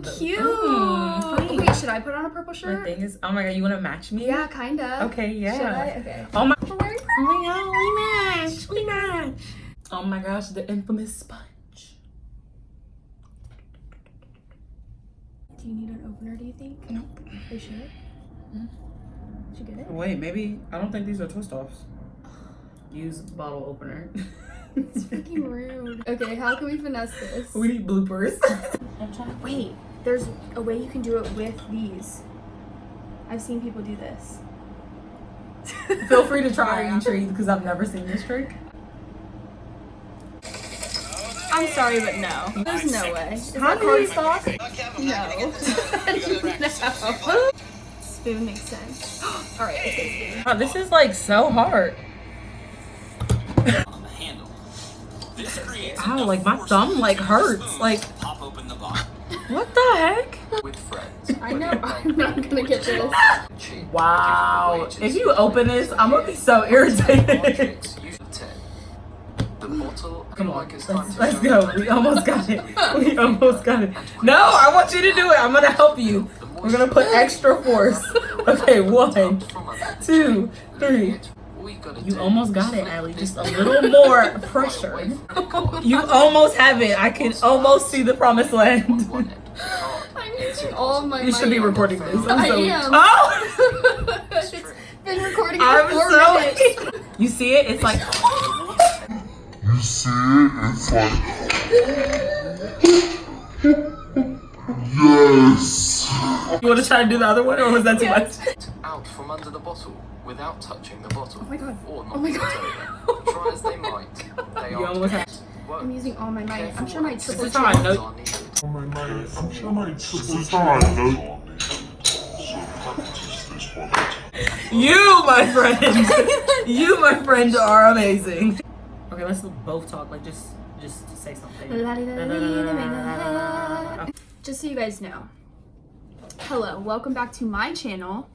so cute. Wait, should I put on a purple shirt? The thing is, oh my god, you want to match me? Yeah, kinda. Okay, yeah. Should I? Okay. Oh my. We're wearing purple. Oh my god, we match. We match. Oh my gosh, the infamous sponge. Do you need an opener? Do you think? Nope. You should. Did you get it? Wait, maybe I don't think these are twist offs. Use bottle opener. It's freaking rude. Okay, how can we finesse this? We need bloopers. Wait, there's a way you can do it with these. I've seen people do this. Feel free to try and treat because I've never seen this trick. I'm sorry, but no. There's no way. Is How that do you- cardstock? No. No. Spoon makes sense. Alright, let's get a spoon. Oh, this is like so hard. Ow, like my thumb like hurts. Like, Pop open the bottle what the heck? with friends. I know, I'm not gonna get this. Wow. If you open this, I'm gonna be so irritated. The bottle. Come on, let's go. We almost got it. We almost got it. No, I want you to do it. I'm gonna help you. We're gonna put extra force. Okay, 1, 2, 3. You almost got it, Allie. Just a little more pressure. You almost have it. I can almost see the promised land. I'm using all of my You should be might. recording this. I so am. Oh! It's been recording for I'm 4 so minutes. You see it? It's like You see it? It's like, yes. you want to try to do the other one, or was that too much? Out from under the bottle without touching the bottle. Oh my god. Or Oh my knocking god. it over. Try as they might. They You are almost have. I'm using all my might. I'm sure my triple This is how I know. are needed. I'm sure my triple time. You, my friend. You, my friend, are amazing. Okay, let's both talk. Like, just say something. Just so you guys know. Hello, welcome back to my channel.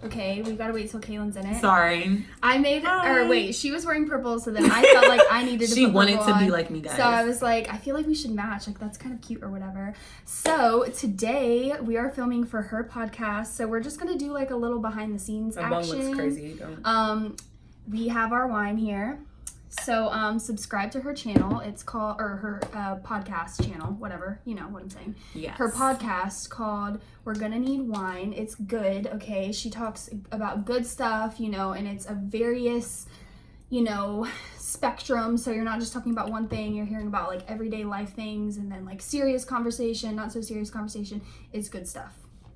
Okay, we gotta wait till Kaylin's in it. Sorry. I made Hi. or wait, she was wearing purple, so then I felt like I needed to She put wanted purple to be on. like me, guys. So I was like, I feel like we should match. Like that's kind of cute or whatever. So today we are filming for her podcast. So we're just gonna do like a little behind the scenes My bum action. looks crazy. Don't. We have our wine here. So subscribe to her channel. It's called, or her podcast channel, whatever, you know what I'm saying. Yes. Her podcast called We're Gonna Need Wine. It's good, okay? She talks about good stuff, you know, and it's a various, you know, spectrum. So you're not just talking about one thing, you're hearing about like everyday life things and then like serious conversation, not so serious conversation. It's good stuff.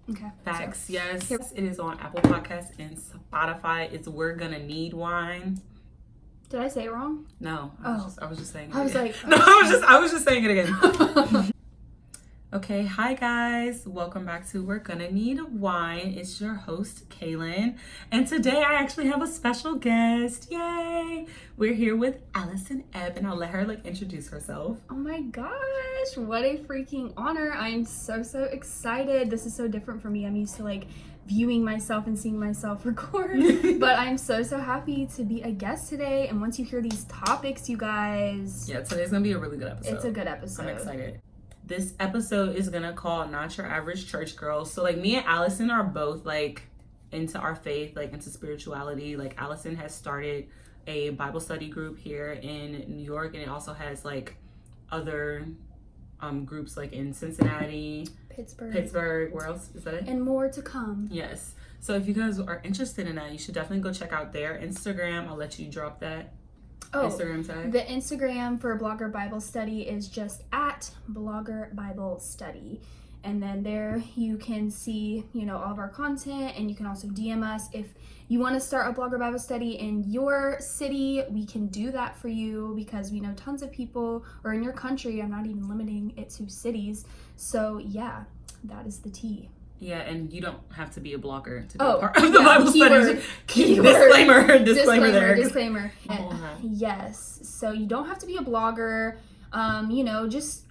Okay. Facts, so, yes. here- It is on Apple Podcasts and Spotify. It's We're Gonna Need Wine. Did I say it wrong? No, I was just saying it I was again. like, No, I was just saying it again. Okay, hi guys. Welcome back to We're Gonna Need Wine. It's your host, Kaylin. And today I actually have a special guest. Yay! We're here with Alison Epp, and I'll let her like introduce herself. Oh my gosh, what a freaking honor. I'm so excited. This is so different for me. I'm used to like viewing myself and seeing myself record, but I'm so happy to be a guest today. And once you hear these topics, you guys, Yeah, today's gonna be a really good episode. it's a good episode. I'm excited. This episode is gonna call Not Your Average Church Girl. So like me and Allison are both like into our faith, like into spirituality. Like Allison has started a Bible study group here in New York, and it also has like other groups like in Cincinnati, Pittsburgh, where else is that it? And more to come. Yes. So if you guys are interested in that, you should definitely go check out their Instagram. I'll let you drop that Instagram tag. The Instagram for Blogger Bible Study is just at Blogger Bible Study. And then there you can see, you know, all of our content, and you can also DM us if you want to start a Blogger Bible Study in your city. We can do that for you because we know tons of people, or in your country. I'm not even limiting it to cities. So yeah, that is the tea. Yeah, and you don't have to be a blogger to be Oh, a part of the yeah, Bible keyword. study. Disclaimer there. Disclaimer. Uh-huh. Yes. So you don't have to be a blogger. You know, just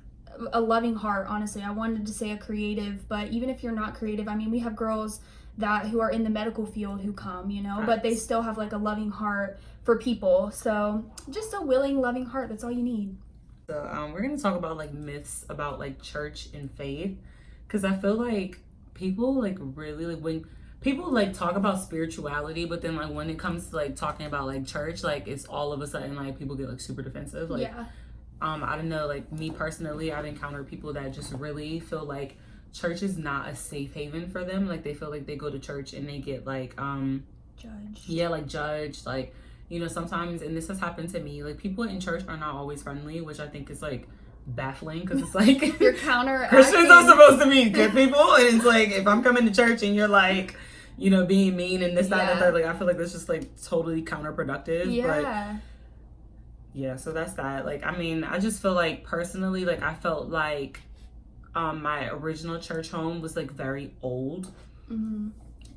a loving heart, honestly. I wanted to say a creative, but even if you're not creative, I mean, we have girls who are in the medical field who come, you know, but they still have like a loving heart for people. So just a willing, loving heart. That's all you need. So we're going to talk about like myths about like church and faith. because I feel like people like really like when people like talk about spirituality, but then like when it comes to like talking about like church, like it's all of a sudden like people get like super defensive. Like I don't know, like me personally, I've encountered people that just really feel like church is not a safe haven for them. Like they feel like they go to church and they get like judged. Yeah, like judged. Like, you know, sometimes, and this has happened to me, like people in church are not always friendly, which I think is like baffling, because it's like you're counteracting. Christians are supposed to be good people, and it's like if I'm coming to church and you're like, you know, being mean and this, that, and the third, like I feel like that's just like totally counterproductive. But yeah, so that's that. Like, I mean, I just feel like personally, like I felt like my original church home was like very old.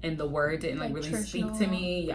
And the word didn't like really speak to me.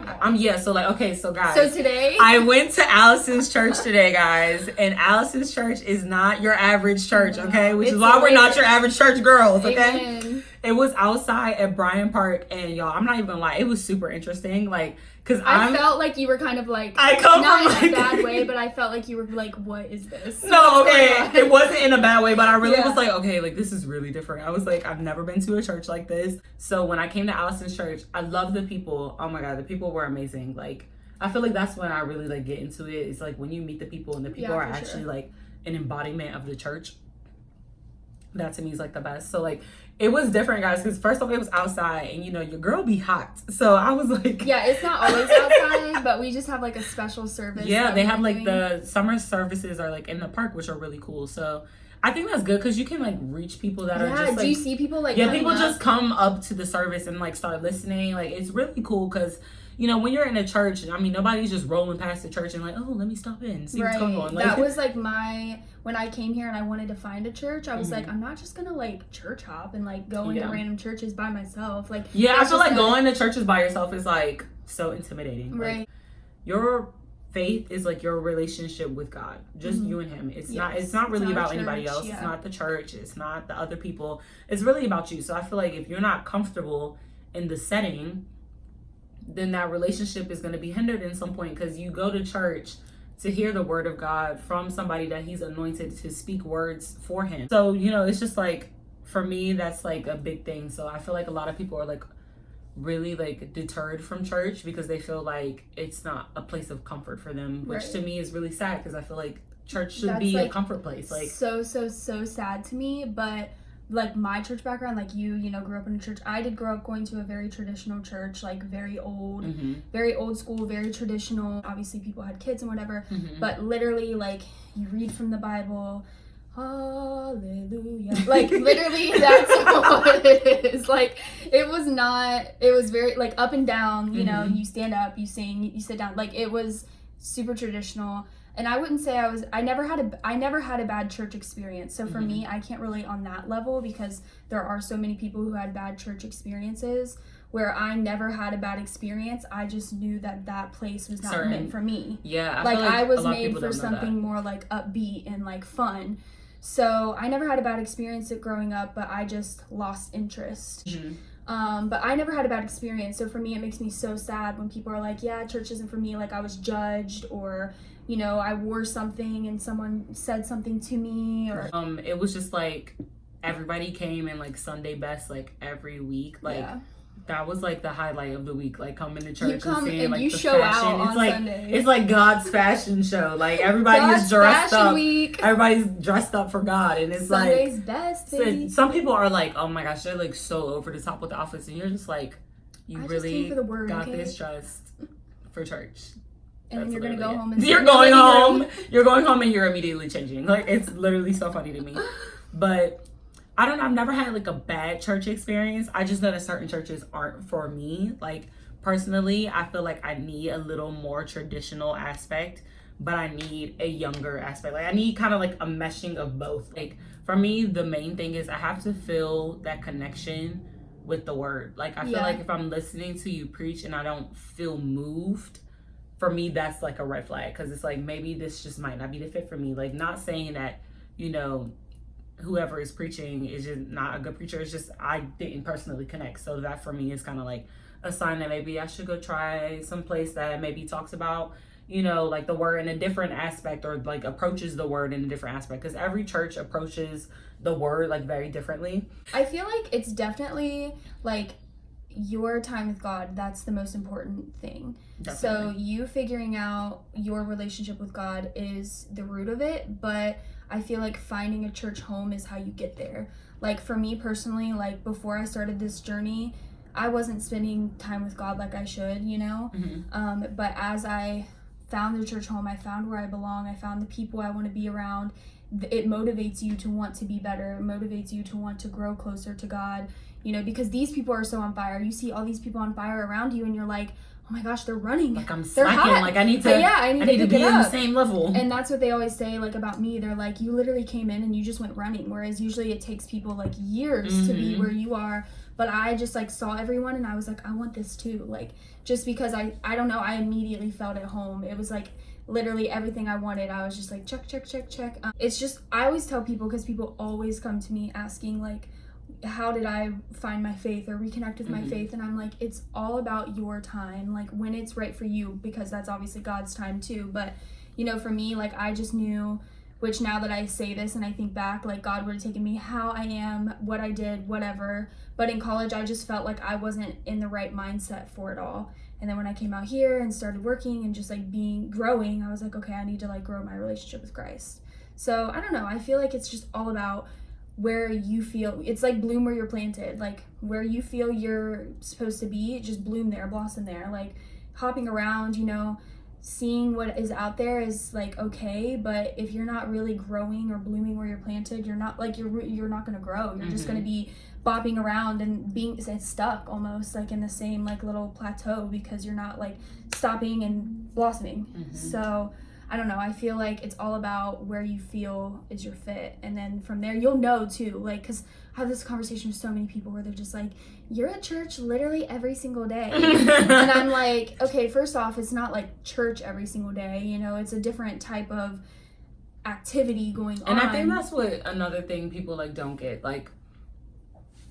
So like, okay, so guys. So today I went to Alison's church today, guys. And Alison's church is not your average church, okay? Which is why we're not your average church girls, okay? Amen. It was outside at Bryant Park, and y'all, I'm not even gonna lie, it was super interesting. Like, cause I felt like you were kind of like, I come not from in a like, bad way, but I felt like you were like, what is this? No, okay, it wasn't in a bad way, but I really was like, okay, like this is really different. I was like, I've never been to a church like this. So when I came to Alison's church, I love the people. Oh my God, the people were amazing. Like, I feel like that's when I really like get into it. It's like when you meet the people and the people are actually like an embodiment of the church. That to me is like the best. So like it was different, guys, because first off it was outside, and you know your girl be hot, so I was like, yeah, it's not always outside, but we just have like a special service. Yeah, they have like the summer services are like in the park, which are really cool. So I think that's good because you can like reach people that are just like, do you see people like people just come up to the service and like start listening. Like it's really cool because, you know, when you're in a church, I mean, nobody's just rolling past the church and like, oh, let me stop in and see what's going on. Like, that was like when I came here and I wanted to find a church, I was like, I'm not just gonna like church hop and like go into random churches by myself. Like, I feel like going to churches by yourself is like so intimidating. Right. Like, your faith is like your relationship with God, just you and him. It's not really about anybody else. It's not the church. It's not the other people. It's really about you. So I feel like if you're not comfortable in the setting, then that relationship is going to be hindered in some point, because you go to church to hear the word of God from somebody that he's anointed to speak words for him. So, you know, it's just like, for me, that's like a big thing. So I feel like a lot of people are like really like deterred from church because they feel like it's not a place of comfort for them, which to me is really sad, because I feel like church should be like a comfort place. Like so sad to me. But like my church background, like you know, grew up in a church. I did grow up going to a very traditional church, like very old school, very traditional. Obviously people had kids and whatever, but literally like you read from the Bible, hallelujah, like literally that's what it is. Like it was very like up and down, you know, you stand up, you sing, you sit down. Like it was super traditional. And I wouldn't say I never had a bad church experience. So for me, I can't relate on that level, because there are so many people who had bad church experiences, where I never had a bad experience. I just knew that place was not meant for me. Yeah, I was made for something more like upbeat and like fun. So I never had a bad experience growing up, but I just lost interest. But I never had a bad experience. So for me, it makes me so sad when people are like, yeah, church isn't for me. Like I was judged, or, you know, I wore something and someone said something to me, or it was just like everybody came in like Sunday best like every week. Like that was like the highlight of the week, like coming to church and seeing like you the show fashion. out on It's like Sunday. It's like God's fashion show. Like everybody is dressed up. Week. Everybody's dressed up for God, and it's Sunday's best, baby. So some people are like, oh my gosh, they're like so over the top with the outfits, and you're just like, you really got this dressed for church. And then you're gonna go home and you're going home. You're going home and you're immediately changing. Like it's literally so funny to me. But I don't know, I've never had like a bad church experience. I just know that certain churches aren't for me. Like personally, I feel like I need a little more traditional aspect, but I need a younger aspect. Like I need kind of like a meshing of both. Like for me, the main thing is I have to feel that connection with the word. Like I feel like if I'm listening to you preach and I don't feel moved, for me that's like a red flag, because it's like maybe this just might not be the fit for me. Like not saying that, you know, whoever is preaching is just not a good preacher. It's just I didn't personally connect. So that for me is kind of like a sign that maybe I should go try some place that maybe talks about, you know, like the word in a different aspect, or like approaches the word in a different aspect, because every church approaches the word like very differently. I feel like it's definitely like your time with God, that's the most important thing. Definitely. So you figuring out your relationship with God is the root of it, but I feel like finding a church home is how you get there. Like for me personally, like before I started this journey, I wasn't spending time with God like I should, you know? But as I found the church home, I found where I belong, I found the people I want to be around. It motivates you to want to be better. It motivates you to want to grow closer to God, you know, because these people are so on fire. You see all these people on fire around you and you're like, oh my gosh, they're running. Like I'm they're slacking. hot. Like I need to be in the same level. And that's what they always say like about me. They're like, you literally came in and you just went running. Whereas usually it takes people like years to be where you are. But I just like saw everyone and I was like, I want this too. Like just because I don't know, I immediately felt at home. It was like literally everything I wanted. I was just like, check. It's just, I always tell people, because people always come to me asking like, how did I find my faith or reconnect with my faith? And I'm like, it's all about your time, like when it's right for you, because that's obviously God's time too. But you know, for me, like I just knew, which now that I say this and I think back, like God would have taken me how I am, what I did, whatever. But in college, I just felt like I wasn't in the right mindset for it all. And then when I came out here and started working and just like growing, I was like, okay, I need to like grow my relationship with Christ. So I don't know, I feel like it's just all about where you feel, it's like bloom where you're planted, like where you feel you're supposed to be, just bloom there, blossom there. Like hopping around, you know, seeing what is out there is like okay, but if you're not really growing or blooming where you're planted, you're not like you're not going to grow. You're just going to be bopping around and being stuck almost like in the same like little plateau, because you're not like stopping and blossoming. So I don't know, I feel like it's all about where you feel is your fit, and then from there you'll know too, like, because I have this conversation with so many people where they're just like, you're at church literally every single day. And I'm like, okay, first off, it's not like church every single day, you know, it's a different type of activity going on. And I think that's what another thing people like don't get, like,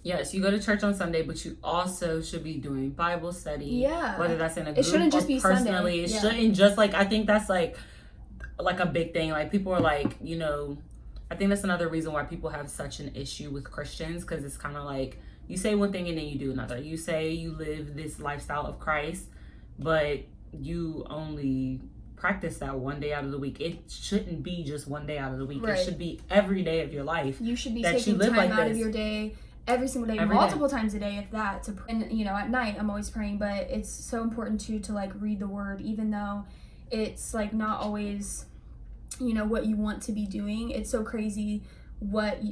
yes, you go to church on Sunday, but you also should be doing Bible study. Yeah. Whether that's in a group, it shouldn't just or be personally. Sunday. It shouldn't just like, I think that's like a big thing. Like people are like, you know, I think that's another reason why people have such an issue with Christians, because it's kind of like you say one thing and then you do another. You say you live this lifestyle of Christ, but you only practice that one day out of the week. It shouldn't be just one day out of the week. Right. It should be every day of your life. You should be that taking you live time like out this. of your day every single day, Every multiple day. times a day, if that. To and you know, at night I'm always praying, but it's so important too to like read the word, even though it's like not always, you know, what you want to be doing. It's so crazy what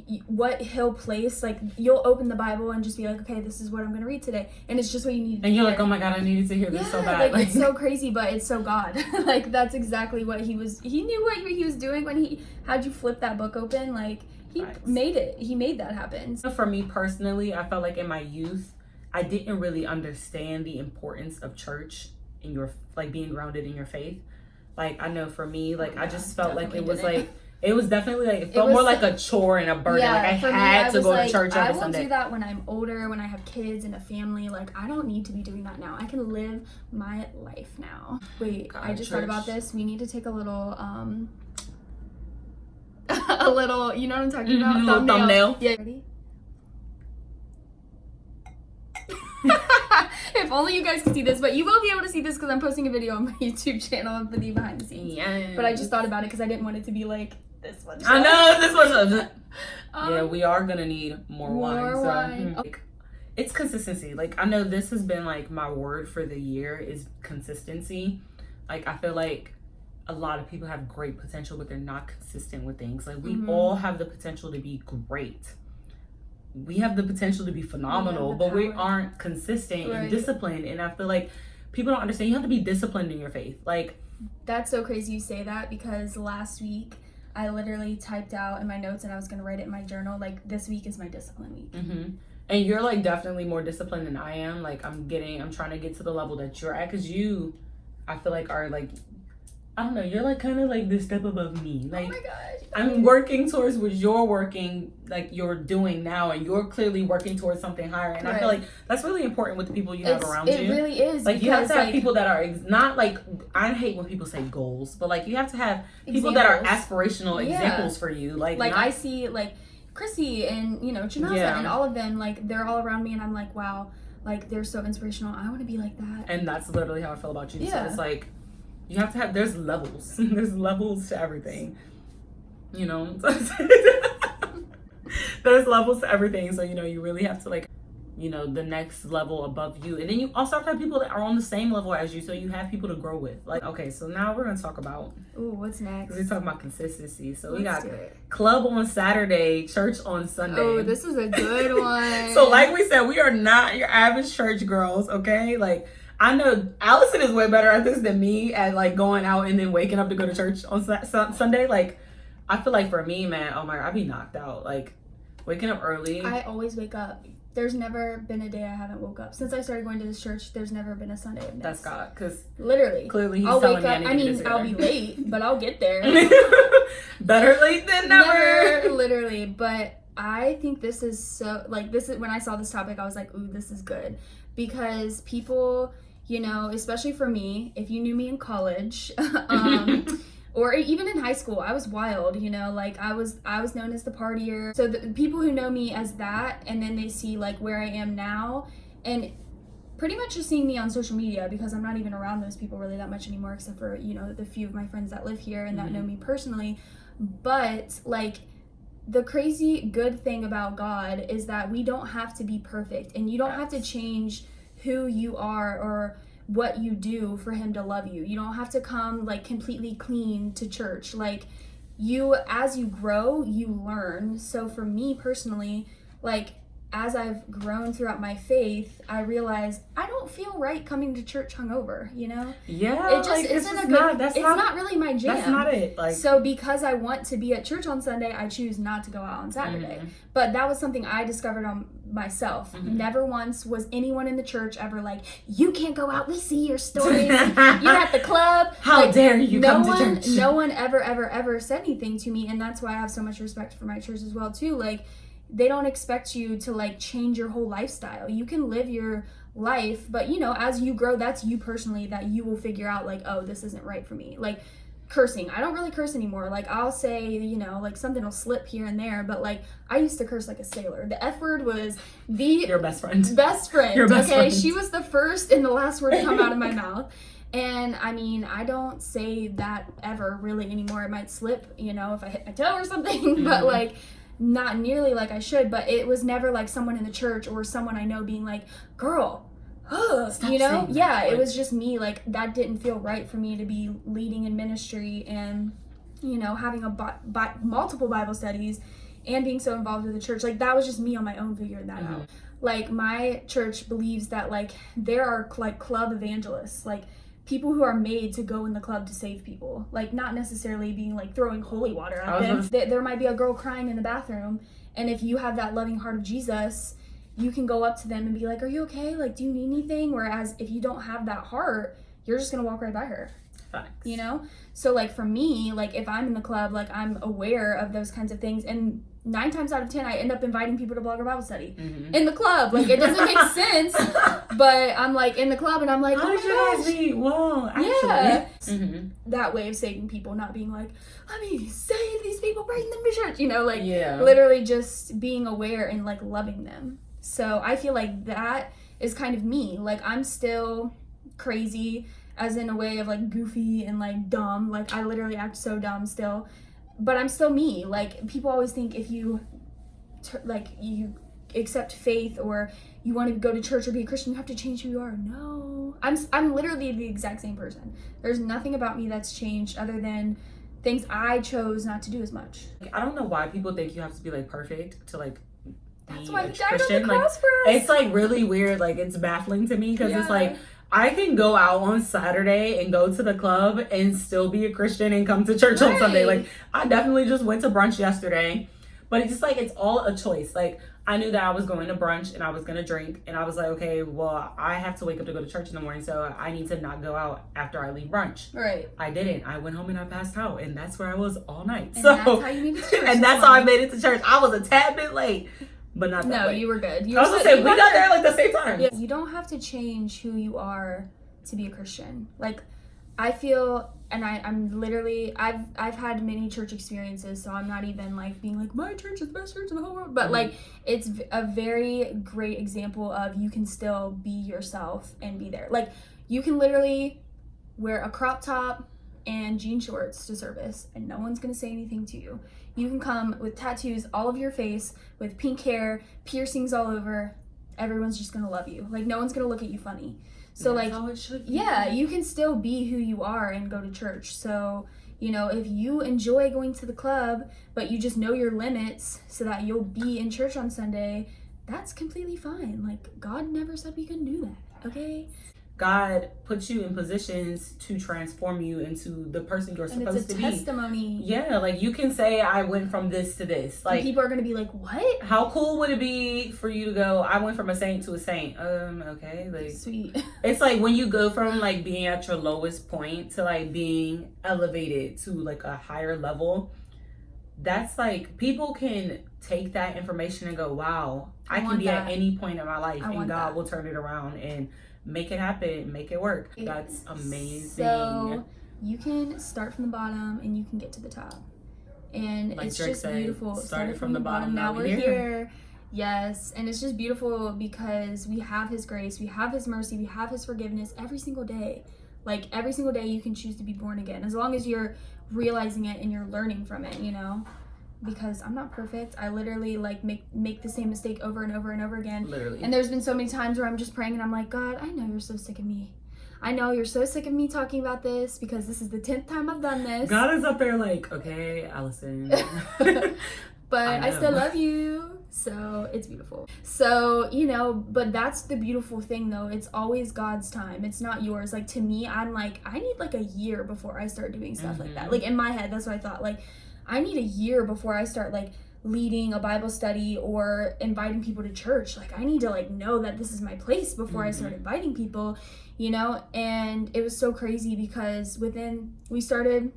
he'll place. Like you'll open the Bible and just be like, okay, this is what I'm gonna read today, and it's just what you need to And you're hear. like, oh my God, I needed to hear this so bad. Like it's so crazy, but it's so God. Like that's exactly what he knew what he was doing when he had you flip that book open. Like he made that happen. So for me personally, I felt like in my youth, I didn't really understand the importance of church in your, like being grounded in your faith. Like I know for me, like I just felt like it was like, it was definitely like, it felt more like a chore and a burden. Yeah, like I had to go to church every Sunday. I will do that when I'm older, when I have kids and a family. Like I don't need to be doing that now. I can live my life now. Wait, God, I just thought about this. We need to take a little a little, you know what I'm talking about? Little thumbnail. Yeah. Ready? If only you guys could see this, but you will be able to see this because I'm posting a video on my YouTube channel of the behind the scenes. Yeah. But I just thought about it because I didn't want it to be like this one. I know this was. Yeah, we are gonna need more wine. Like, it's consistency. Like I know this has been like my word for the year is consistency. Like I feel like a lot of people have great potential, but they're not consistent with things. Like we all have the potential to be great. We have the potential to be phenomenal, but we aren't consistent and disciplined. And I feel like people don't understand. You have to be disciplined in your faith. Like that's so crazy you say that, because last week I literally typed out in my notes and I was going to write it in my journal, like this week is my discipline week. And you're like definitely more disciplined than I am. Like I'm trying to get to the level that you're at, because I feel like are like, I don't know, you're like kind of like this step above me. Like, oh my gosh. I'm working towards what you're working, like you're doing now, and you're clearly working towards something higher. And I feel like that's really important with the people you have around you. It really is. Like, you have to have people that are not like, I hate when people say goals, but like you have to have people that are aspirational examples for you. Like I see like Chrissy and, you know, Janasa and all of them, like they're all around me and I'm like, wow, like they're so inspirational. I want to be like that. And that's literally how I feel about you. Yeah. So it's like, you have to have, there's levels. There's levels to everything. You know? There's levels to everything. So, you know, you really have to like, you know, the next level above you. And then you also have to have people that are on the same level as you. So you have people to grow with. Like, okay, so now we're going to talk about. Ooh, what's next? We're talking about consistency. So we got club on Saturday, church on Sunday. Oh, this is a good one. So like we said, we are not your average church girls, okay? Like, I know Allison is way better at this than me at like going out and then waking up to go to church on Sunday. Like, I feel like for me, man, oh my God, I'd be knocked out. Like, waking up early. I always wake up. There's never been a day I haven't woke up. Since I started going to this church, there's never been a Sunday I've missed. That's God, because literally, clearly he's I'll telling wake me up. I mean, I'll be late, but I'll get there. Better late than never. Literally. But I think this is so, like, this is, when I saw this topic, I was like, ooh, this is good. Because people, you know, especially for me, if you knew me in college, or even in high school, I was wild, you know, like I was known as the partier. So the people who know me as that, and then they see like where I am now, and pretty much just seeing me on social media, because I'm not even around those people really that much anymore, except for, you know, the few of my friends that live here and that know me personally. But like, the crazy good thing about God is that we don't have to be perfect, and you don't have to change who you are or what you do for him to love you. You don't have to come like completely clean to church. Like, you, as you grow, you learn. So for me personally, like, as I've grown throughout my faith, I realize I don't feel right coming to church hungover, you know? Yeah. It just isn't a good, it's not really my jam. That's not it. Like, so because I want to be at church on Sunday, I choose not to go out on Saturday. But that was something I discovered on myself. Never once was anyone in the church ever like, you can't go out, we see your stories, you're at the club. How dare you come to church? No one ever said anything to me, and that's why I have so much respect for my church as well too. Like, they don't expect you to like change your whole lifestyle. You can live your life, but you know, as you grow, that's you personally, that you will figure out like, oh, this isn't right for me. Like, cursing, I don't really curse anymore. Like, I'll say, you know, like something will slip here and there, but like, I used to curse like a sailor. The F word was your best friend. Your best friend. She was the first and the last word to come out of my mouth. And I mean, I don't say that ever really anymore. It might slip, you know, if I hit my toe or something, but like, not nearly like I should. But it was never like someone in the church or someone I know being like, girl, you know? Yeah, it was just me. Like, that didn't feel right for me to be leading in ministry and, you know, having multiple Bible studies and being so involved with the church. Like, that was just me on my own figuring that out. Like, my church believes that like there are like club evangelists, like people who are made to go in the club to save people. Like, not necessarily being like throwing holy water at them. There might be a girl crying in the bathroom, and if you have that loving heart of Jesus, you can go up to them and be like, are you okay? Like, do you need anything? Whereas if you don't have that heart, you're just gonna walk right by her. Facts. You know? So like, for me, like, if I'm in the club, like, I'm aware of those kinds of things, and 9 times out of 10 I end up inviting people to Blogger Bible Study in the club. Like, it doesn't make sense, but I'm like in the club and I'm like, how did you guys meet? Well, actually, yeah. That way of saving people, not being like, let me save these people, bring them to church, you know, like, literally just being aware and like loving them. So I feel like that is kind of me. Like, I'm still crazy, as in a way of like goofy and like dumb. Like, I literally act so dumb still, but I'm still me. Like, people always think if you you accept faith or you want to go to church or be a Christian, you have to change who you are. No, I'm literally the exact same person. There's nothing about me that's changed other than things I chose not to do as much. I don't know why people think you have to be like perfect to like that's why he died on the cross for us. It's like really weird. Like, it's baffling to me because it's like, I can go out on Saturday and go to the club and still be a Christian and come to church on Sunday. Like, I definitely just went to brunch yesterday, But it's just like, it's all a choice. Like, I knew that I was going to brunch and I was going to drink. And I was like, okay, well, I have to wake up to go to church in the morning. So I need to not go out after I leave brunch. Right. I didn't. I went home and I passed out. And that's where I was all night. And so that's how you made it to church. And that's how I made it to church. I was a tad bit late, but not that late. You were good. I was going to say, we got there like the same time. Yeah. You don't have to change who you are to be a Christian. Like, I feel, and I'm literally, I've had many church experiences, so I'm not even like being like, my church is the best church in the whole world. But like, it's a very great example of you can still be yourself and be there. Like, you can literally wear a crop top and jean shorts to service and no one's gonna say anything to you. You can come with tattoos all over your face, with pink hair, piercings all over. Everyone's just gonna love you. Like, no one's gonna look at you funny. So That's like, how it should be. yeah, you can still be who you are and go to church. So, you know, if you enjoy going to the club, but you just know your limits so that you'll be in church on Sunday, that's completely fine. Like, God never said we couldn't do that, okay? God puts you in positions to transform you into the person you're supposed to be. And it's a testimony. Yeah, like, you can say, I went from this to this. Like, and people are going to be like, what? how cool would it be for you to go, I went from a saint to a saint? Okay. Like, Sweet. It's like when you go from like being at your lowest point to like being elevated to like a higher level. That's like, people can take that information and go, wow, I can be at any point in my life and God will turn it around and make it happen, make it work. That's amazing. So you can start from the bottom and you can get to the top. And like it's Drake just said, beautiful. Started from the bottom, now we're here. Yes, and it's just beautiful because we have His grace, we have His mercy, we have His forgiveness every single day. Like, every single day you can choose to be born again, as long as you're realizing it and you're learning from it, you know? Because I'm not perfect. I literally like make the same mistake over and over and over again. Literally. And there's been so many times where I'm just praying and I'm like, God, I know you're so sick of me. I know you're so sick of me talking about this because this is the 10th time I've done this. God is up there like, okay, Allison. But I still love you. So it's beautiful. So, you know, but that's the beautiful thing though. It's always God's time. It's not yours. Like, to me, I'm like, I need like a year before I start doing stuff like that. Like, in my head, that's what I thought. Like, I need a year before I start like leading a Bible study or inviting people to church. Like, I need to like know that this is my place before I start inviting people, you know? And it was so crazy because we started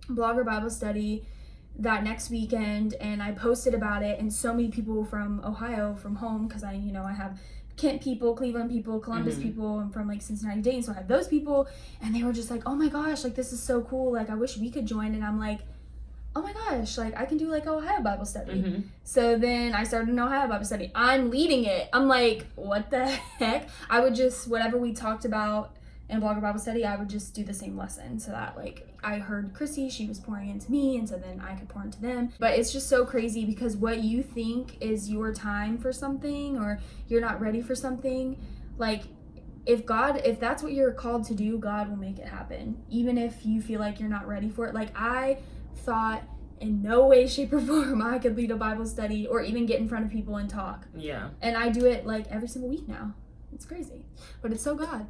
Blogger Bible Study that next weekend, and I posted about it, and so many people from Ohio, from home, because I have Kent people, Cleveland people, Columbus people, and from like Cincinnati, Dayton, so I have those people, and they were just like, oh my gosh, like, this is so cool, like, I wish we could join. And I'm like, oh my gosh, like, I can do like Ohio Bible study. So then I started an Ohio Bible study. I'm leading it. I'm like, what the heck? I would just, whatever we talked about in Blogger Bible Study, I would just do the same lesson, so that like I heard Chrissy, she was pouring into me, and so then I could pour into them. But it's just so crazy because what you think is your time for something, or you're not ready for something, like, if that's what you're called to do, God will make it happen, even if you feel like you're not ready for it. Like, I thought in no way, shape, or form I could lead a Bible study or even get in front of people and talk. Yeah. And I do it like every single week now. It's crazy, but it's so God.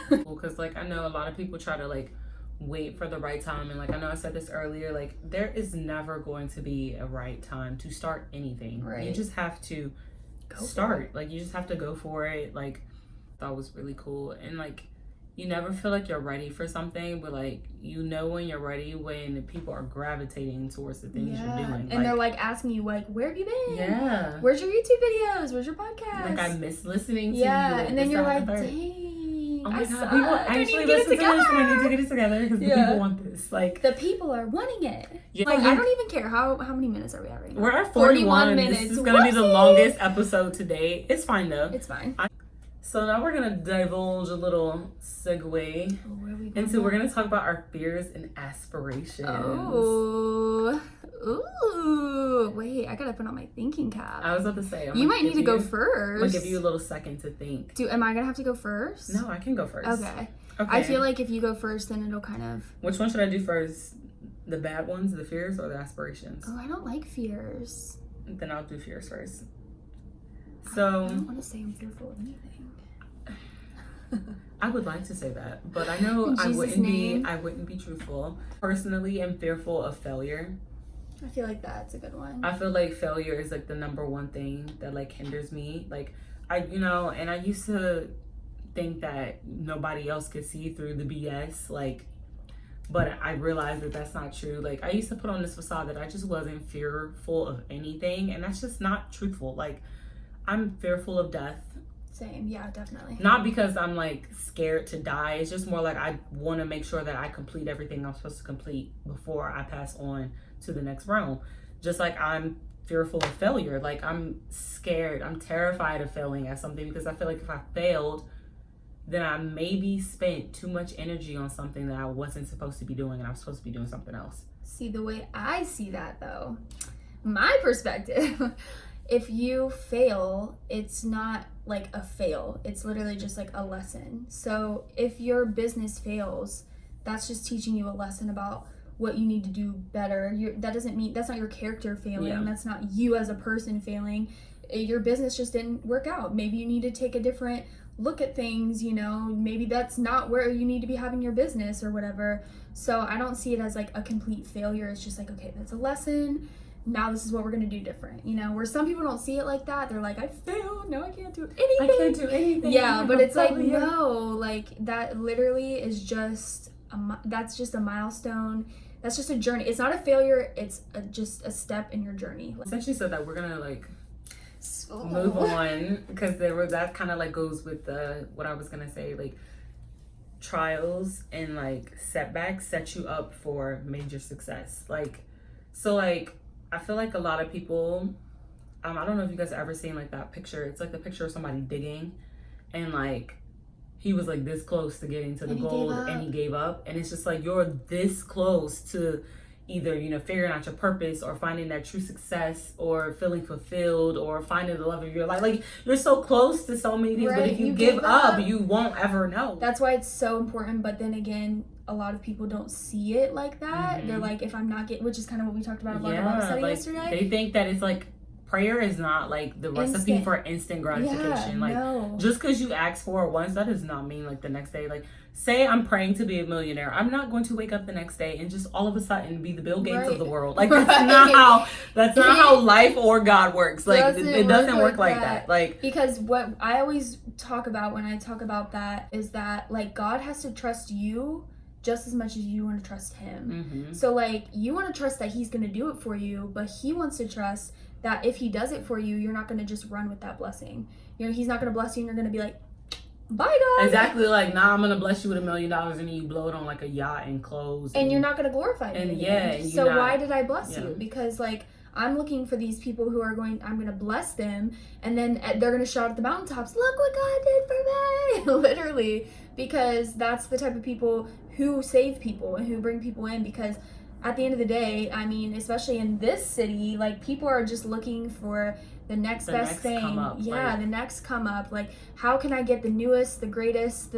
Because like, I know a lot of people try to like wait for the right time, and like, I know I said this earlier, like, there is never going to be a right time to start anything. Right. You just have to start. Like, you just have to go for it. Like, that was really cool. And like, you never feel like you're ready for something, but like, you know when you're ready when people are gravitating towards the things you're doing. And like, they're like asking you like, where have you been? Yeah. Where's your YouTube videos? Where's your podcast? Like, I miss listening to you. Yeah, and then you're like, dang. dang, Oh my I God, suck. people I need actually to get it listen to this, and I together. need to get it together because the people want this. Like, the people are wanting it. Yeah, Like, I don't even care. How many minutes are we at right now? We're at 41 minutes. This is going to be the longest episode today. It's fine though. It's fine. So now we're going to divulge a little segue into, we're going to talk about our fears and aspirations. Oh. Ooh. Wait, I gotta put on my thinking cap. I was about to say, you might need to go first. I'll give you a little second to think. Am I gonna have to go first? No, I can go first. Okay. I feel like if you go first, then it'll kind of... Which one should I do first? The bad ones, the fears, or the aspirations? Oh, I don't like fears. Then I'll do fears first. So... I don't want to say I'm fearful of anything. I would like to say that, but I know I wouldn't be truthful. Personally, I'm fearful of failure. I feel like that's a good one. I feel like failure is like the number one thing that like hinders me. Like I used to think that nobody else could see through the BS, like, but I realized that that's not true. Like, I used to put on this facade that I just wasn't fearful of anything, and that's just not truthful. Like, I'm fearful of death. Same, yeah, definitely. Not because I'm like scared to die. It's just more like I want to make sure that I complete everything I'm supposed to complete before I pass on to the next realm. Just like I'm fearful of failure. Like, I'm scared. I'm terrified of failing at something because I feel like if I failed, then I maybe spent too much energy on something that I wasn't supposed to be doing, and I was supposed to be doing something else. See, the way I see that though, my perspective, if you fail, it's not like a fail. It's literally just like a lesson. So if your business fails, that's just teaching you a lesson about what you need to do better. That doesn't mean, that's not your character failing. Yeah. That's not you as a person failing. Your business just didn't work out. Maybe you need to take a different look at things, you know, maybe that's not where you need to be having your business or whatever. So I don't see it as like a complete failure. It's just like, okay, that's a lesson. Now this is what we're going to do different, you know, where some people don't see it like that. They're like, I failed. No, I can't do anything. I can't do anything. Yeah, but it's like, no, like that literally is just, that's just a milestone. That's just a journey. It's not a failure. It's just a step in your journey. Since you said that, we're going to like move on, because that kind of like goes with what I was gonna say, like trials and like setbacks set you up for major success. Like, so like I feel like a lot of people, I don't know if you guys have ever seen like that picture. It's like the picture of somebody digging, and like he was like this close to getting to the gold and he gave up, and it's just like you're this close to either, you know, figuring out your purpose or finding that true success or feeling fulfilled or finding the love of your life. Like, you're so close to so many things, right. But if you give up, you won't ever know. That's why it's so important. But then again, a lot of people don't see it like that. Mm-hmm. They're like, if I'm not getting, which is kind of what we talked about Bible study yesterday. They think that it's like, prayer is not like the recipe for instant gratification. Just because you ask for it once, that does not mean like the next day. Like, say I'm praying to be a millionaire, I'm not going to wake up the next day and just all of a sudden be the Bill Gates of the world. Like, that's not how life or God works. Like, it doesn't work like that. Like, because what I always talk about when I talk about that is that like God has to trust you just as much as you want to trust him. Mm-hmm. So like, you want to trust that he's going to do it for you, but he wants to trust that if he does it for you, you're not going to just run with that blessing. You know, he's not going to bless you and you're going to be like, bye, God. Exactly. Like, nah, I'm going to bless you with $1 million, and then you blow it on like a yacht and clothes. And you're not going to glorify me. So why did I bless you? Because like, I'm looking for these people who are I'm going to bless them, and then they're going to shout at the mountaintops, look what God did for me. Literally. Because that's the type of people who save people and who bring people in. Because at the end of the day, I mean, especially in this city, like, people are just looking for the next best thing. The next come up. Like, how can I get the newest, the greatest,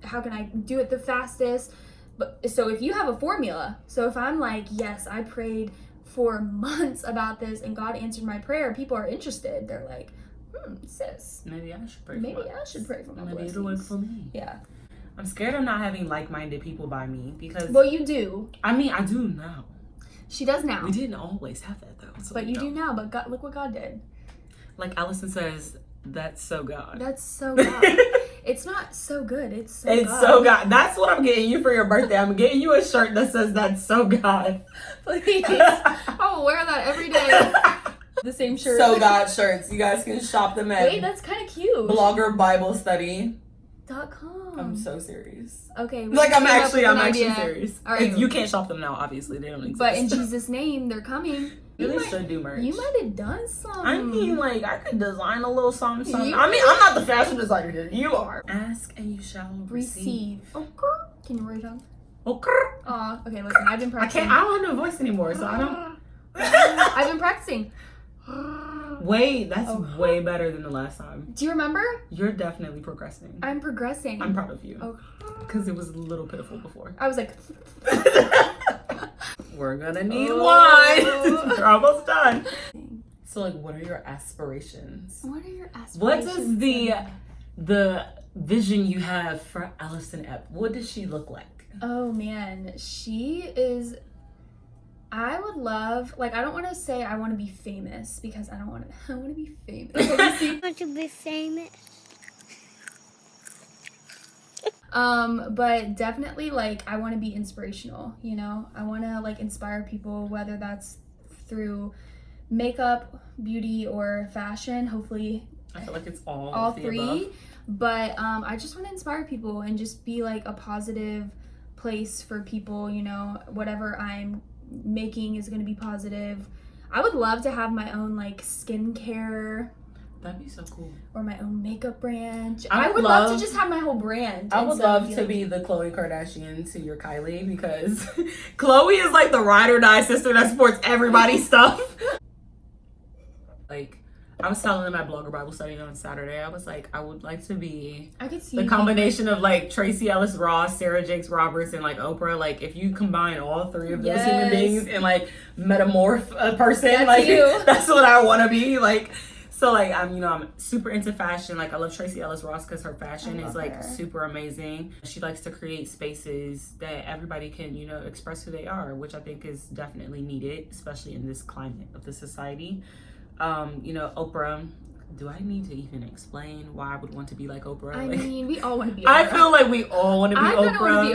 how can I do it the fastest? But so if you have a formula, so if I'm like, yes, I prayed for months about this and God answered my prayer, people are interested. They're like, sis, maybe I should pray for my blessings. It'll work for me. Yeah. I'm scared of not having like-minded people by me because... Well, you do. I mean, I do now. She does now. We didn't always have that, though. So but you do now. But God, look what God did. Like Alison says, that's so God. That's so God. It's not so good. It's so God. So God. That's what I'm getting you for your birthday. I'm getting you a shirt that says that's so God. Please. I'll wear that every day. The same shirt. So God shirts. You guys can shop them at... Wait, that's kind of cute. Blogger Bible Study. .com. I'm so serious. Okay. Like, I'm actually serious. All right. You can't shop them now, obviously. They don't exist. But in Jesus' name, they're coming. You should do merch. You might have done some. I mean, like, I could design a little something. I mean, I'm not the fashion designer here. You are. Ask and you shall receive. Okay. Can you write it down? Okay. Okay, listen, I've been practicing. I don't have no voice anymore, so I don't. I've been practicing. Wait, that's way better than the last time. Do you remember? You're definitely progressing. I'm progressing. I'm proud of you. Because it was a little pitiful before. I was like... We're gonna need wine. We're almost done. So, like, what are your aspirations? What are your aspirations? What is the vision you have for Alison Epp? What does she look like? Oh, man. She is... I would love, like, I don't want to say I want to be famous because I want to be famous. I want to be famous. But definitely, like, I want to be inspirational, you know? I want to, like, inspire people, whether that's through makeup, beauty, or fashion. Hopefully, I feel like it's all three. Above. But I just want to inspire people and just be, like, a positive place for people, you know? Whatever I'm making is going to be positive. I would love to have my own, like, skincare. That'd be so cool. Or my own makeup brand. I would love to just have my whole brand. I would love to be the Khloe Kardashian to your Kylie, because Khloe is like the ride or die sister that supports everybody's stuff. Like, I was telling them at Blogger Bible Study on Saturday, I was like, I would like to be the combination of like Tracy Ellis Ross, Sarah Jakes Roberts, and like Oprah. Like, if you combine all three of those human beings and like metamorph a person, that's what I want to be. Like, so like I'm super into fashion. Like, I love Tracy Ellis Ross because her fashion is like super amazing. She likes to create spaces that everybody can, express who they are, which I think is definitely needed, especially in this climate of the society. Oprah, do I need to even explain why I would want to be like Oprah? I mean, we all want to be Oprah. I feel like we all want to be Oprah. I kind of want to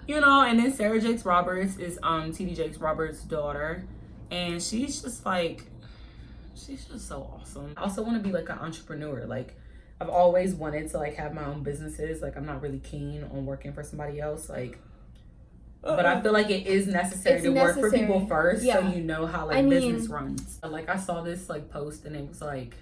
be Oprah. And then Sarah Jakes Roberts is T.D. Jakes Roberts' daughter. And she's just so awesome. I also want to be like an entrepreneur. Like, I've always wanted to like have my own businesses. Like, I'm not really keen on working for somebody else. Like, but I feel like it is necessary work for people first, so you know how business runs. Like, I saw this like post, and it was like,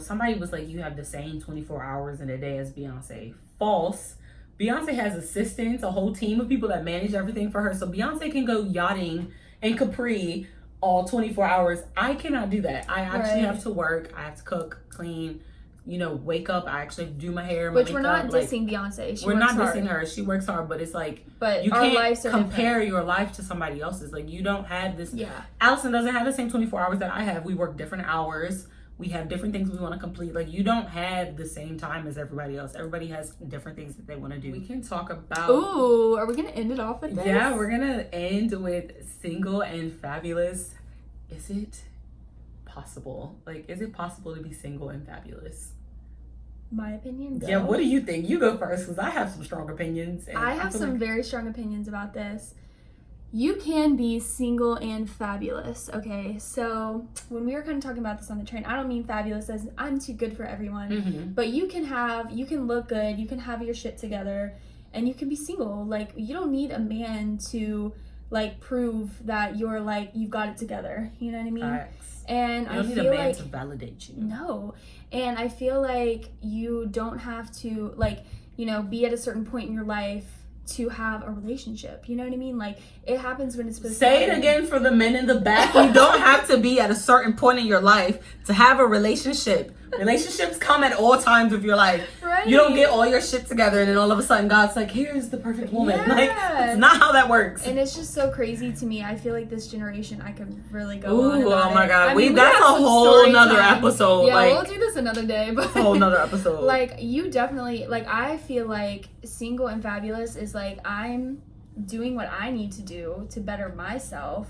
somebody was like, you have the same 24 hours in a day as Beyonce. False. Beyonce has assistants, a whole team of people that manage everything for her. So Beyonce can go yachting in Capri all 24 hours. I cannot do that. I actually have to work. I have to cook, clean, wake up. I actually do my hair, my makeup. We're not dissing Beyonce. We're not dissing her. She works hard, but it's like, you can't compare your life to somebody else's. Like, you don't have this. Yeah. Allison doesn't have the same 24 hours that I have. We work different hours. We have different things we want to complete. Like, you don't have the same time as everybody else. Everybody has different things that they want to do. We can talk about... Ooh, are we going to end it off with this? Yeah, we're going to end with single and fabulous. Is it possible? Like, is it possible to be single and fabulous? My opinion, no. Yeah, what do you think? You go first, because I have some strong opinions. And I have some very strong opinions about this. You can be single and fabulous, okay? So when we were kind of talking about this on the train, I don't mean fabulous as I'm too good for everyone, but you can look good, you can have your shit together, and you can be single. Like, you don't need a man to like prove that you're like, you've got it together. You know what I mean? Facts. And you don't need a man to validate you. No. And I feel like you don't have to be at a certain point in your life to have a relationship. You know what I mean? Like, it happens when it's supposed to. Say it again for the men in the back. You don't have to be at a certain point in your life to have a relationship. Relationships come at all times of your life. Right. You don't get all your shit together and then all of a sudden God's like, here's the perfect woman. Yeah. Like, it's not how that works. And it's just so crazy to me. I feel like this generation, I could really go on about about oh my God. I mean, that's a whole nother episode. Yeah, we'll do this another day. But a whole nother episode. Like, you definitely, like, I feel like single and fabulous is like, I'm doing what I need to do to better myself.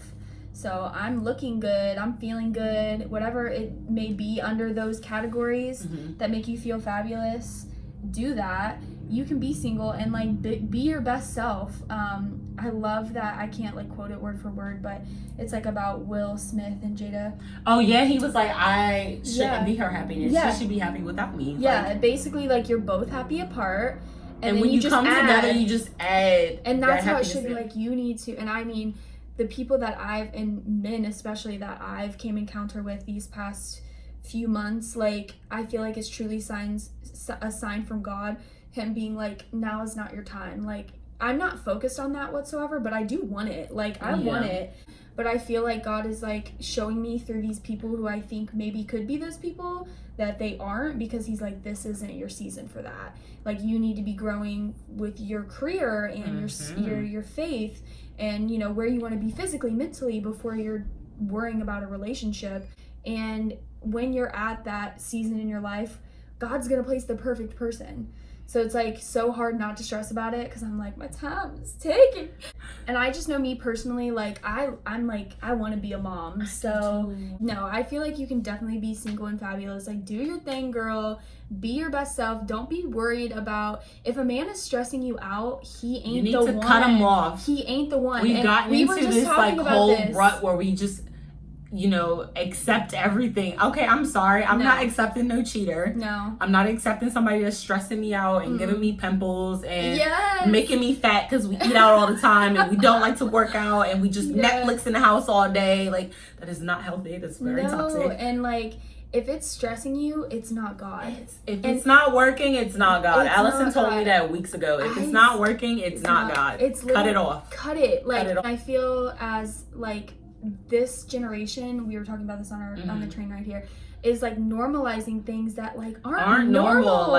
So I'm looking good, I'm feeling good, whatever it may be under those categories that make you feel fabulous, do that. You can be single and like be your best self. I love that. I can't like quote it word for word, but it's like about Will Smith and Jada. Oh yeah, he was like, I shouldn't be her happiness. She should be happy without me. Yeah, like, basically like you're both happy apart. And when you come together, you just add. And that's how it should be. Like, you need to, and I mean, the people that and men especially that I've came encounter with these past few months, like, I feel like it's truly a sign from God, him being like, now is not your time. Like, I'm not focused on that whatsoever, but I do want it. Like, I want it. But I feel like God is like showing me through these people who I think maybe could be those people that they aren't, because he's like, this isn't your season for that. Like, you need to be growing with your career and your faith and, where you want to be physically, mentally before you're worrying about a relationship. And when you're at that season in your life, God's going to place the perfect person. So it's like so hard not to stress about it because I'm like, my time is taken. And I just know me personally, like I'm like, I want to be a mom. So no, I feel like you can definitely be single and fabulous. Like, do your thing, girl. Be your best self. Don't be worried about if a man is stressing you out, he ain't the one. You need to cut him off. He ain't the one. We've gotten into this like whole rut where we just, you know, accept everything. Okay, I'm sorry. I'm not accepting no cheater. No. I'm not accepting somebody that's stressing me out and giving me pimples and making me fat because we eat out all the time and we don't like to work out and we just Netflix in the house all day. Like, that is not healthy. That's very toxic. And like, if it's stressing you, it's not God. If it's not working, it's not God. Allison told me that weeks ago. If it's not working, it's not God. Cut it off. Cut it. Like, I feel as like this generation, we were talking about this on our on the train right here, is like normalizing things that like aren't normal.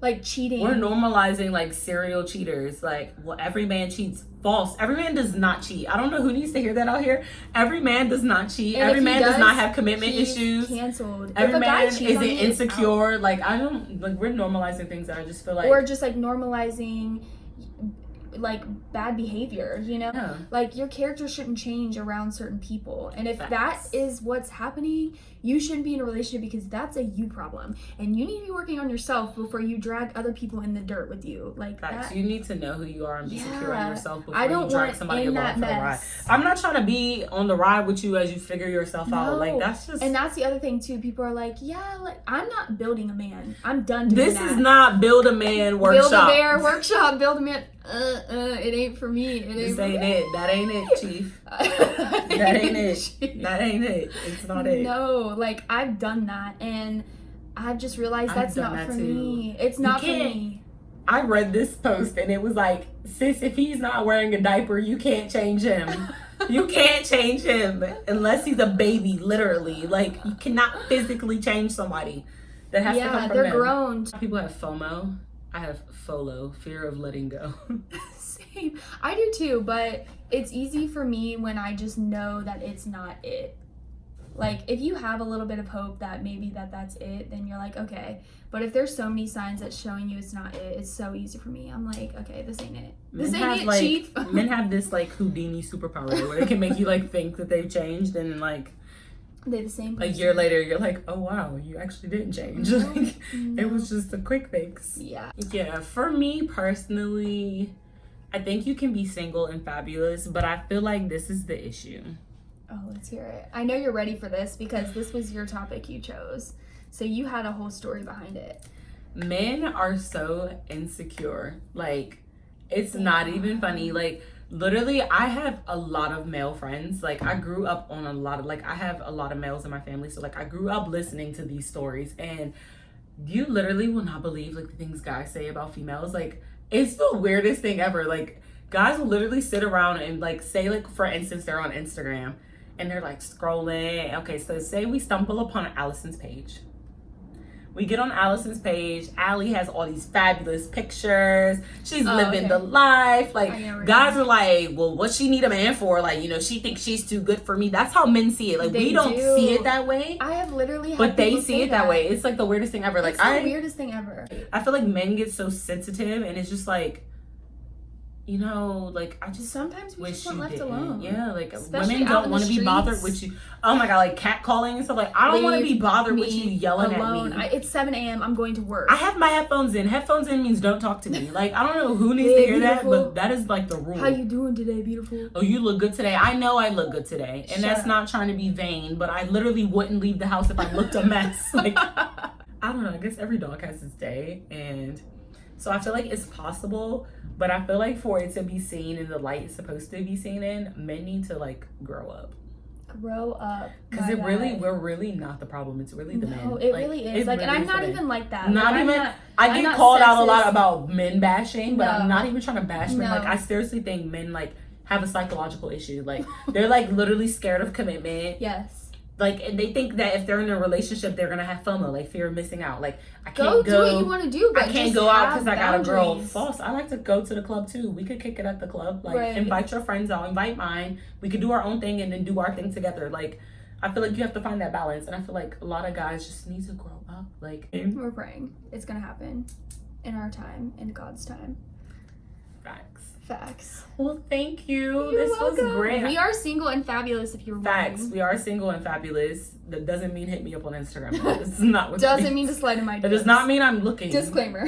Like cheating. We're normalizing like serial cheaters. Like, well, every man cheats. False. Every man does not cheat. I don't know who needs to hear that out here. Every man does not cheat. And every man does not have commitment issues. Canceled. Every man isn't insecure. Like, I don't, like, we're normalizing things that I just feel like, or just like normalizing like bad behavior, you know? Like, your character shouldn't change around certain people. And if that is what's happening, you shouldn't be in a relationship because that's a you problem. And you need to be working on yourself before you drag other people in the dirt with you. Like, that, you need to know who you are and be secure in yourself before I don't you drag want somebody in along that for the ride. mess. I'm not trying to be on the ride with you as you figure yourself out. Like, that's just... And that's the other thing too. People are like, yeah, like, I'm not building a man. I'm done doing this that. Is not build a man workshop. Build a bear workshop. Build a man. It ain't for me. This ain't it. That ain't it, Chief. That ain't it. That ain't it. It's not it. No, like, I've done that, and I've just realized that's not for me. It's not for me. I read this post, and it was like, sis, if he's not wearing a diaper, you can't change him. You can't change him unless he's a baby, literally. Like, you cannot physically change somebody. That has to come from they're them. grown. People have FOMO. I have FOLO, fear of letting go. Same. I do too, but it's easy for me when I just know that it's not it. Like, if you have a little bit of hope that maybe that's it, then you're like, okay. But if there's so many signs that's showing you it's not it, it's so easy for me. I'm like, okay, this ain't it. This ain't it, Chief. Men have this like Houdini superpower where they can make you like think that they've changed, and like they're the same person. A year later, you're like, oh wow, you actually didn't change. Like, it was just a quick fix. Yeah. For me personally, I think you can be single and fabulous, but I feel like this is the issue. Oh, let's hear it. I know you're ready for this because this was your topic you chose. So you had a whole story behind it. Men are so insecure. Like, it's not even funny. Like, literally, I have a lot of male friends. Like, I grew up on a lot of, like, I have a lot of males in my family. So, like, I grew up listening to these stories. And you literally will not believe, like, the things guys say about females. Like, it's the weirdest thing ever. Like, guys will literally sit around and, like, say, like, for instance, they're on Instagram. And they're, like, scrolling. Okay, so say we stumble upon Allison's page. We get on Allison's page. Allie has all these fabulous pictures. She's living the life. Like, guys are like, well, what she need a man for? Like, you know, she thinks she's too good for me. That's how men see it. Like, we don't see it that way. I have literally had but they see it that way. It's like the weirdest thing ever. Like, it's the weirdest thing ever. I feel like men get so sensitive, and it's just like, you know, like, I just sometimes we wish just want you left didn't. alone. Yeah, like, especially women don't want to be bothered with you. Oh my god, like catcalling and stuff. Like, I don't want to be bothered with you yelling alone. at me. It's 7 a.m. I'm going to work. I have my headphones in. Headphones in means don't talk to me. Like, I don't know who needs to hear that, but that is like the rule. How you doing today, beautiful? Oh, you look good today. I know I look good today, and that's not trying to be vain, but I literally wouldn't leave the house if I looked a mess. Like, I don't know. I guess every dog has its day, and so I feel like it's possible. But I feel like for it to be seen in the light it's supposed to be seen in, men need to, like, grow up. Grow up. Because we're really not the problem. It's really the men. No, it really is. Like, really, and I'm not even like that. I get called out a lot about men bashing, but I'm not even trying to bash men. Like, I seriously think men, like, have a psychological issue. Like, they're, like, literally scared of commitment. Yes. Like, and they think that if they're in a relationship, they're gonna have FOMO, like fear of missing out. Like, I can't go do what you want to do, but I can't go out because I got a girl. False. I like to go to the club too. We could kick it at the club. Like, invite your friends out, invite mine. We could do our own thing and then do our thing together. Like, I feel like you have to find that balance, and I feel like a lot of guys just need to grow up. Like, we're praying it's gonna happen. in our time, in God's time. Facts. Well, thank you. You're this welcome. was great. We are single and fabulous, if you're Facts. wondering. We are single and fabulous. That doesn't mean hit me up on Instagram. This is not what Doesn't mean to slide in my That does not mean I'm looking. Disclaimer.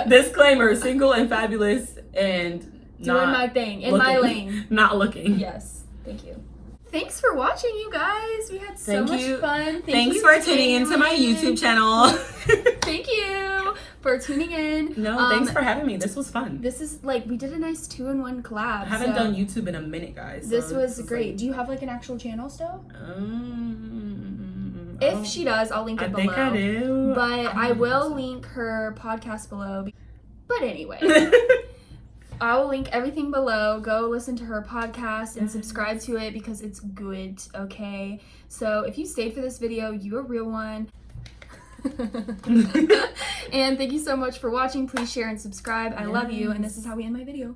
Disclaimer, single and fabulous and Doing my thing, in looking. my lane. Not looking. Yes. Thank you. Thanks for watching, you guys. We had so much fun. Thanks for tuning into my YouTube channel. Thank you for tuning in. No, thanks for having me. This was fun. This is like, we did a nice 2-in-1 collab. I haven't done YouTube in a minute, guys. This so was great. like, Do you have like an actual channel still? I If she does, I'll link it below. think I do. But I will link her podcast below. But anyway, I will link everything below. Go listen to her podcast and subscribe to it because it's good, okay? So if you stayed for this video, you a real one. And thank you so much for watching. Please share and subscribe. I love you, and this is how we end my video.